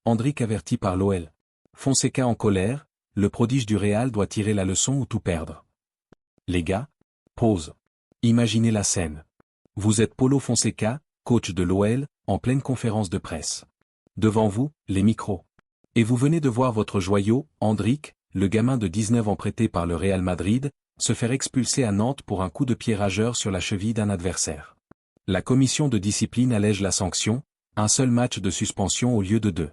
Endrick averti par l'OL. Fonseca en colère, le prodige du Real doit tirer la leçon ou tout perdre. Les gars, pause. Imaginez la scène. Vous êtes Paulo Fonseca, coach de l'OL, en pleine conférence de presse. Devant vous, les micros. Et vous venez de voir votre joyau, Endrick, le gamin de 19 ans prêté par le Real Madrid, se faire expulser à Nantes pour un coup de pied rageur sur la cheville d'un adversaire. La commission de discipline allège la sanction, un seul match de suspension au lieu de 2.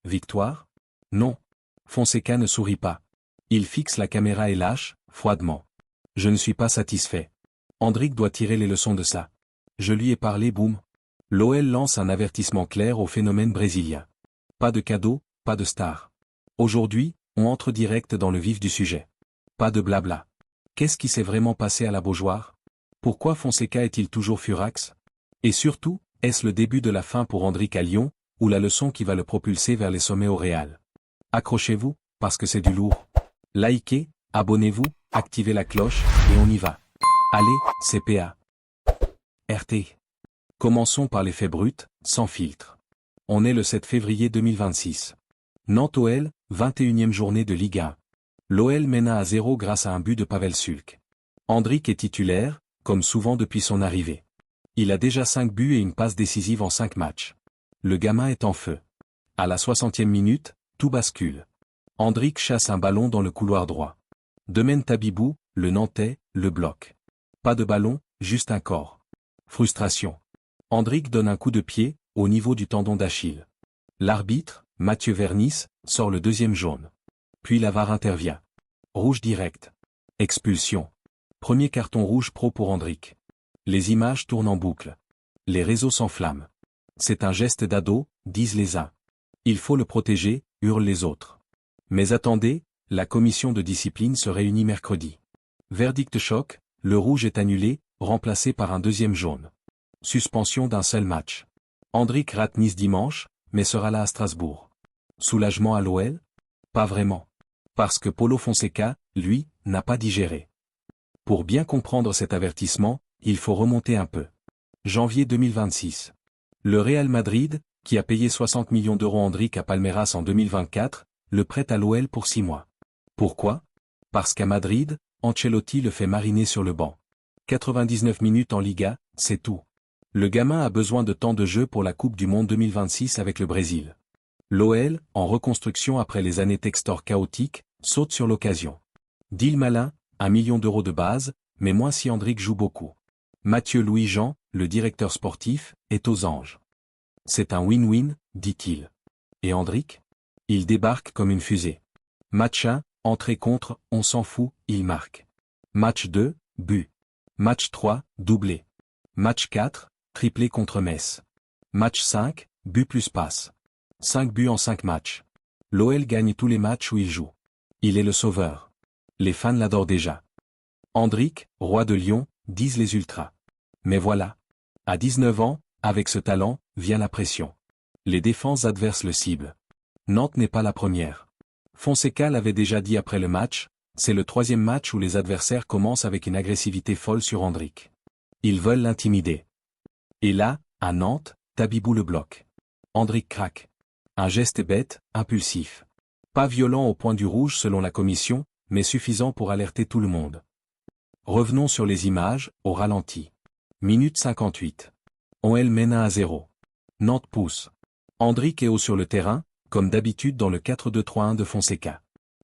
Victoire? Non. Fonseca ne sourit pas. Il fixe la caméra et lâche, froidement. Je ne suis pas satisfait. Endrick doit tirer les leçons de ça. Je lui ai parlé, boum. L'OL lance un avertissement clair au phénomène brésilien. Pas de cadeau, pas de star. Aujourd'hui, on entre direct dans le vif du sujet. Pas de blabla. Qu'est-ce qui s'est vraiment passé à la Beaujoire? Pourquoi Fonseca est-il toujours furax? Et surtout, est-ce le début de la fin pour Endrick à Lyon, ou la leçon qui va le propulser vers les sommets au Real? Accrochez-vous, parce que c'est du lourd. Likez, abonnez-vous, activez la cloche, et on y va. Allez, CPA. RT. Commençons par les faits bruts, sans filtre. On est le 7 février 2026. Nantes-OL, 21e journée de Ligue 1. L'OL mène 1-0 grâce à un but de Pavel Sulk. Endrick est titulaire, comme souvent depuis son arrivée. Il a déjà 5 buts et une passe décisive en 5 matchs. Le gamin est en feu. À la 60e minute, tout bascule. Endrick chasse un ballon dans le couloir droit. Demène Tabibou, le Nantais, le bloque. Pas de ballon, juste un corps. Frustration. Endrick donne un coup de pied, au niveau du tendon d'Achille. L'arbitre, Mathieu Vernis, sort le deuxième jaune. Puis la VAR intervient. Rouge direct. Expulsion. Premier carton rouge pro pour Endrick. Les images tournent en boucle. Les réseaux s'enflamment. C'est un geste d'ado, disent les uns. Il faut le protéger, hurlent les autres. Mais attendez, la commission de discipline se réunit mercredi. Verdict choc, le rouge est annulé, remplacé par un deuxième jaune. Suspension d'un seul match. Endrick rate Nice dimanche, mais sera là à Strasbourg. Soulagement à l'OL? Pas vraiment. Parce que Paulo Fonseca, lui, n'a pas digéré. Pour bien comprendre cet avertissement, il faut remonter un peu. Janvier 2026. Le Real Madrid, qui a payé 60 millions d'euros Endrick à Palmeiras en 2024, le prête à l'OL pour 6 mois. Pourquoi? Parce qu'à Madrid, Ancelotti le fait mariner sur le banc. 99 minutes en Liga, c'est tout. Le gamin a besoin de temps de jeu pour la Coupe du Monde 2026 avec le Brésil. L'OL, en reconstruction après les années Textor chaotiques, saute sur l'occasion. Deal malin, 1 million d'euros de base, mais moins si Endrick joue beaucoup. Mathieu Louis-Jean, le directeur sportif, est aux anges. C'est un win-win, dit-il. Et Endrick? Il débarque comme une fusée. Match 1, entrée contre, on s'en fout, il marque. Match 2, but. Match 3, doublé. Match 4, triplé contre Metz. Match 5, but plus passe. 5 buts en 5 matchs. L'OL gagne tous les matchs où il joue. Il est le sauveur. Les fans l'adorent déjà. Endrick, roi de Lyon, disent les ultras. Mais voilà. À 19 ans, avec ce talent, vient la pression. Les défenses adverses le ciblent. Nantes n'est pas la première. Fonseca l'avait déjà dit après le match, c'est le 3e match où les adversaires commencent avec une agressivité folle sur Endrick. Ils veulent l'intimider. Et là, à Nantes, Tabibou le bloque. Endrick craque. Un geste bête, impulsif. Pas violent au point du rouge selon la commission, mais suffisant pour alerter tout le monde. Revenons sur les images, au ralenti. Minute 58. OL mène 1-0. Nantes pousse. Endrick est haut sur le terrain, comme d'habitude dans le 4-2-3-1 de Fonseca.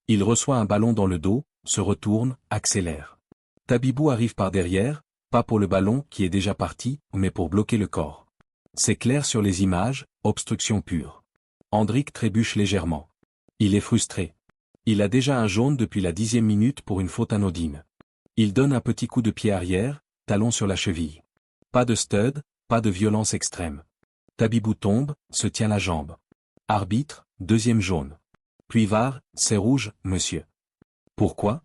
Il reçoit un ballon dans le dos, se retourne, accélère. Tabibou arrive par derrière, pas pour le ballon qui est déjà parti, mais pour bloquer le corps. C'est clair sur les images, obstruction pure. Endrick trébuche légèrement. Il est frustré. Il a déjà un jaune depuis la 10e minute pour une faute anodine. Il donne un petit coup de pied arrière, talon sur la cheville. Pas de stud, pas de violence extrême. Tabibou tombe, se tient la jambe. Arbitre, 2e jaune. Puis VAR, c'est rouge, monsieur. Pourquoi?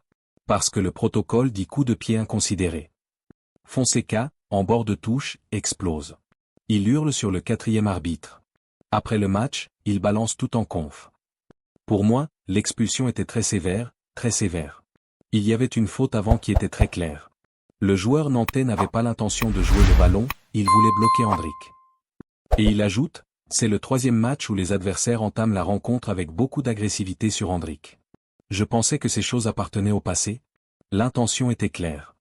Parce que le protocole dit coup de pied inconsidéré. Fonseca, en bord de touche, explose. Il hurle sur le 4e arbitre. Après le match, il balance tout en conf. Pour moi, l'expulsion était très sévère, très sévère. Il y avait une faute avant qui était très claire. Le joueur nantais n'avait pas l'intention de jouer le ballon, il voulait bloquer Endrick. Et il ajoute, C'est le troisième match où les adversaires entament la rencontre avec beaucoup d'agressivité sur Hendrick. Je pensais que ces choses appartenaient au passé. L'intention était claire.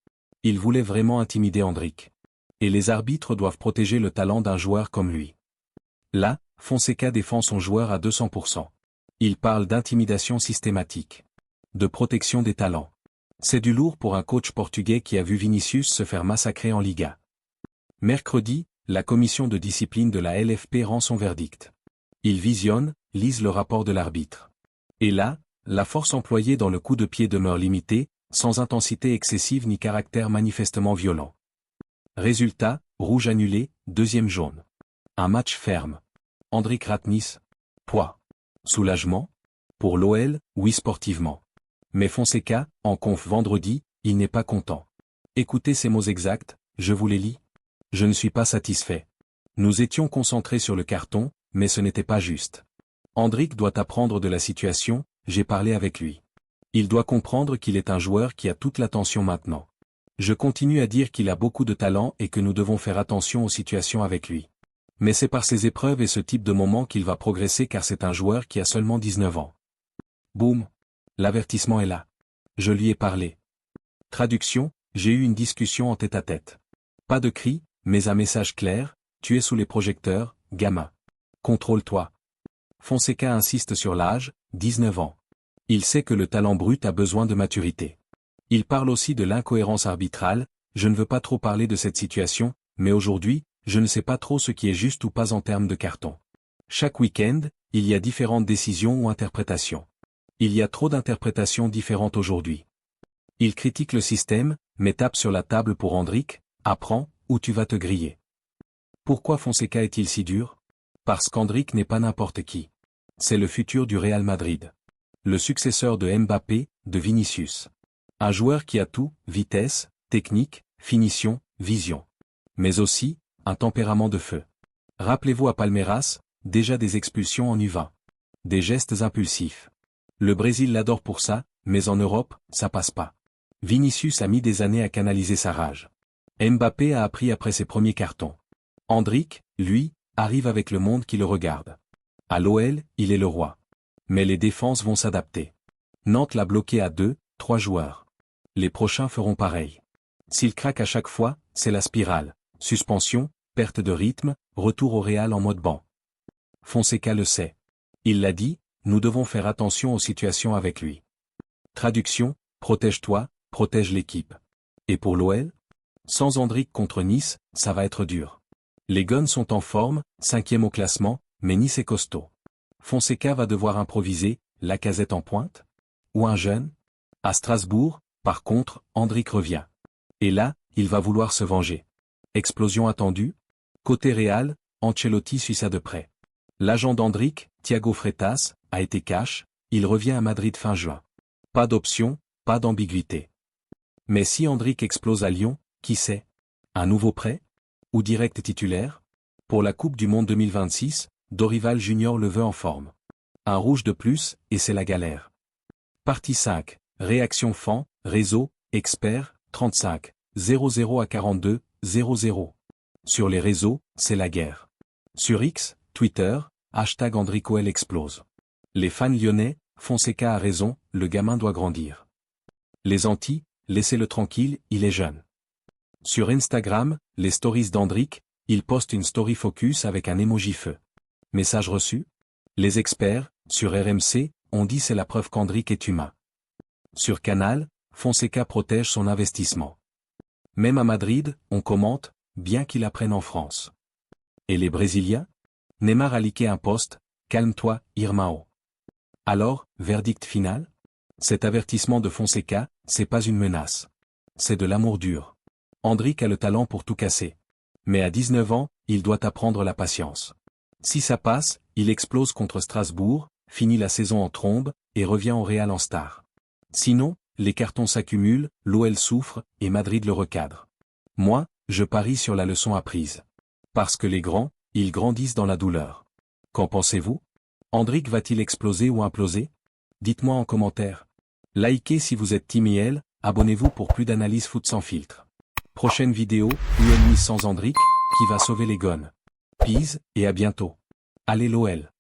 Il voulait vraiment intimider Hendrick. Et les arbitres doivent protéger le talent d'un joueur comme lui. Là, Fonseca défend son joueur à 200%. Il parle d'intimidation systématique. De protection des talents. C'est du lourd pour un coach portugais qui a vu Vinicius se faire massacrer en Liga. Mercredi, la commission de discipline de la LFP rend son verdict. Ils visionnent, lisent le rapport de l'arbitre. Et là, la force employée dans le coup de pied demeure limitée, sans intensité excessive ni caractère manifestement violent. Résultat, rouge annulé, deuxième jaune. Un match ferme. Hendrick rate Nice. Poids. Soulagement? Pour l'OL, oui sportivement. Mais Fonseca, en conf vendredi, il n'est pas content. Écoutez ces mots exacts, je vous les lis. Je ne suis pas satisfait. Nous étions concentrés sur le carton, mais ce n'était pas juste. Hendrick doit apprendre de la situation, j'ai parlé avec lui. Il doit comprendre qu'il est un joueur qui a toute l'attention maintenant. Je continue à dire qu'il a beaucoup de talent et que nous devons faire attention aux situations avec lui. Mais c'est par ces épreuves et ce type de moments qu'il va progresser car c'est un joueur qui a seulement 19 ans. Boum. L'avertissement est là. Je lui ai parlé. Traduction, j'ai eu une discussion en tête-à-tête. Pas de cris, mais un message clair, tu es sous les projecteurs, gamin. Contrôle-toi. Fonseca insiste sur l'âge, 19 ans. Il sait que le talent brut a besoin de maturité. Il parle aussi de l'incohérence arbitrale, je ne veux pas trop parler de cette situation, mais aujourd'hui, je ne sais pas trop ce qui est juste ou pas en termes de carton. Chaque week-end, il y a différentes décisions ou interprétations. Il y a trop d'interprétations différentes aujourd'hui. Il critique le système, mais tape sur la table pour Hendrick, apprends, ou tu vas te griller. Pourquoi Fonseca est-il si dur? Parce qu'Hendrick n'est pas n'importe qui. C'est le futur du Real Madrid. Le successeur de Mbappé, de Vinicius. Un joueur qui a tout, vitesse, technique, finition, vision. Mais aussi, un tempérament de feu. Rappelez-vous à Palmeiras, déjà des expulsions en U20. Des gestes impulsifs. Le Brésil l'adore pour ça, mais en Europe, ça passe pas. Vinicius a mis des années à canaliser sa rage. Mbappé a appris après ses premiers cartons. Hendrick, lui, arrive avec le monde qui le regarde. À l'OL, il est le roi. Mais les défenses vont s'adapter. Nantes l'a bloqué à 2, 3 joueurs. Les prochains feront pareil. S'il craque à chaque fois, c'est la spirale. Suspension, perte de rythme, retour au Real en mode banc. Fonseca le sait. Il l'a dit, nous devons faire attention aux situations avec lui. Traduction, protège-toi, protège l'équipe. Et pour l'OL? Sans Hendrick contre Nice, ça va être dur. Les Guns sont en forme, 5e au classement, mais Nice est costaud. Fonseca va devoir improviser, Lacazette en pointe? Ou un jeune? À Strasbourg, par contre, Hendrick revient. Et là, il va vouloir se venger. Explosion attendue? Côté Real, Ancelotti suit ça de près. L'agent d'Hendrick, Thiago Freitas, a été cash, il revient à Madrid fin juin. Pas d'option, pas d'ambiguïté. Mais si Hendrick explose à Lyon, qui sait? Un nouveau prêt? Ou direct titulaire? Pour la Coupe du Monde 2026, Dorival Junior le veut en forme. Un rouge de plus, et c'est la galère. Partie 5, réaction fan, réseau, expert, 35, 00 à 42, 00. Sur les réseaux, c'est la guerre. Sur X, Twitter, hashtag #HandrickOL explose. Les fans lyonnais, Fonseca a raison, le gamin doit grandir. Les anti, laissez-le tranquille, il est jeune. Sur Instagram, les stories d'Hendrick, il poste une story focus avec un emoji feu. Message reçu? Les experts, sur RMC, on dit c'est la preuve qu'Hendrick est humain. Sur Canal, Fonseca protège son investissement. Même à Madrid, on commente, bien qu'il apprenne en France. Et les Brésiliens? Neymar a liqué un post, calme-toi, Irmão. Alors, verdict final? Cet avertissement de Fonseca, c'est pas une menace. C'est de l'amour dur. Hendrick a le talent pour tout casser. Mais à 19 ans, il doit apprendre la patience. Si ça passe, il explose contre Strasbourg, finit la saison en trombe, et revient au Real en star. Sinon, les cartons s'accumulent, l'OL souffre, et Madrid le recadre. Moi, je parie sur la leçon apprise. Parce que les grands, ils grandissent dans la douleur. Qu'en pensez-vous? Hendrick va-t-il exploser ou imploser? Dites-moi en commentaire. Likez si vous êtes Team IL, abonnez-vous pour plus d'analyse foot sans filtre. Prochaine vidéo, UL Nice sans Hendrick, qui va sauver les Gones. Peace, et à bientôt. Allez l'OL.